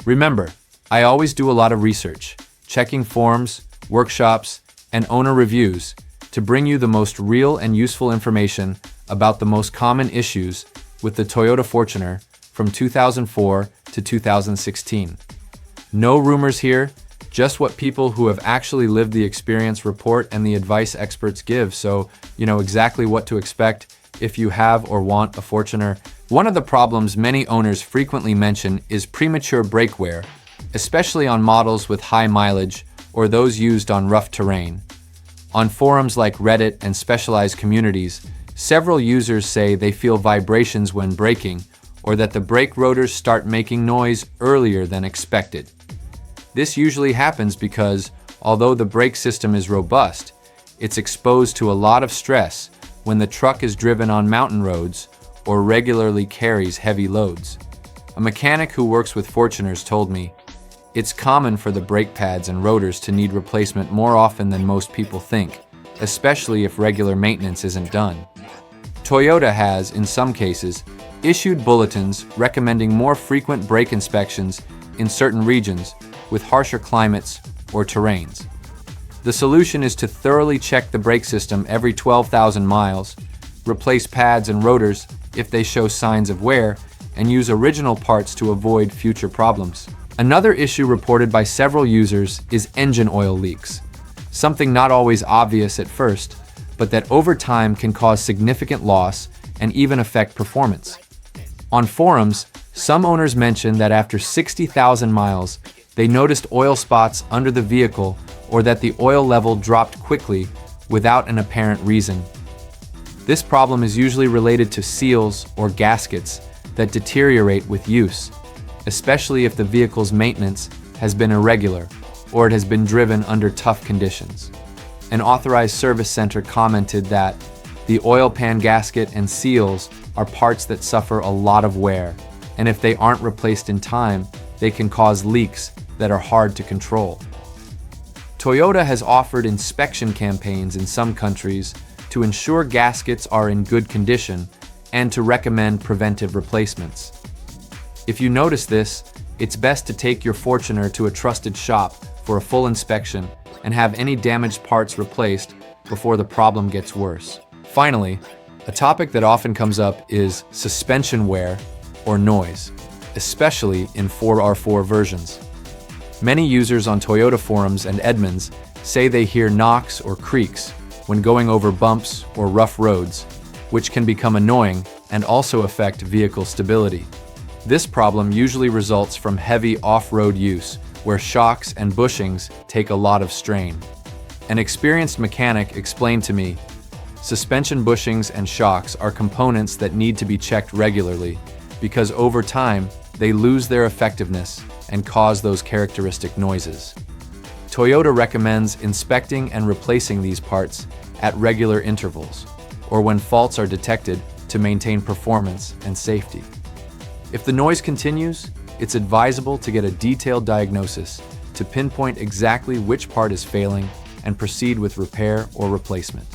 Remember, I always do a lot of research, checking forums, workshops, and owner reviews to bring you the most real and useful information about the most common issues with the Toyota Fortuner from 2004 to 2016. No rumors here, just what people who have actually lived the experience report and the advice experts give, so you know exactly what to expect if you have or want a Fortuner. One of the problems many owners frequently mention is premature brake wear, especially on models with high mileage or those used on rough terrain. On forums like Reddit and specialized communities, several users say they feel vibrations when braking or that the brake rotors start making noise earlier than expected. This usually happens because, although the brake system is robust, it's exposed to a lot of stress when the truck is driven on mountain roads or regularly carries heavy loads. A mechanic who works with Fortuners told me, "It's common for the brake pads and rotors to need replacement more often than most people think, especially if regular maintenance isn't done." Toyota has, in some cases, issued bulletins recommending more frequent brake inspections in certain regions with harsher climates or terrains. The solution is to thoroughly check the brake system every 12,000 miles, replace pads and rotors if they show signs of wear, and use original parts to avoid future problems. Another issue reported by several users is engine oil leaks, something not always obvious at first, but that over time can cause significant loss and even affect performance. On forums, some owners mention that after 60,000 miles, they noticed oil spots under the vehicle or that the oil level dropped quickly without an apparent reason. This problem is usually related to seals or gaskets that deteriorate with use, especially if the vehicle's maintenance has been irregular or it has been driven under tough conditions. An authorized service center commented that the oil pan gasket and seals are parts that suffer a lot of wear, and if they aren't replaced in time, they can cause leaks that are hard to control. Toyota has offered inspection campaigns in some countries to ensure gaskets are in good condition and to recommend preventive replacements. If you notice this, it's best to take your Fortuner to a trusted shop for a full inspection and have any damaged parts replaced before the problem gets worse. Finally, a topic that often comes up is suspension wear or noise, especially in 4R4 versions. Many users on Toyota forums and Edmunds say they hear knocks or creaks when going over bumps or rough roads, which can become annoying and also affect vehicle stability. This problem usually results from heavy off-road use, where shocks and bushings take a lot of strain. An experienced mechanic explained to me, suspension bushings and shocks are components that need to be checked regularly because over time they lose their effectiveness and cause those characteristic noises. Toyota recommends inspecting and replacing these parts at regular intervals, or when faults are detected to maintain performance and safety. If the noise continues, it's advisable to get a detailed diagnosis to pinpoint exactly which part is failing and proceed with repair or replacement.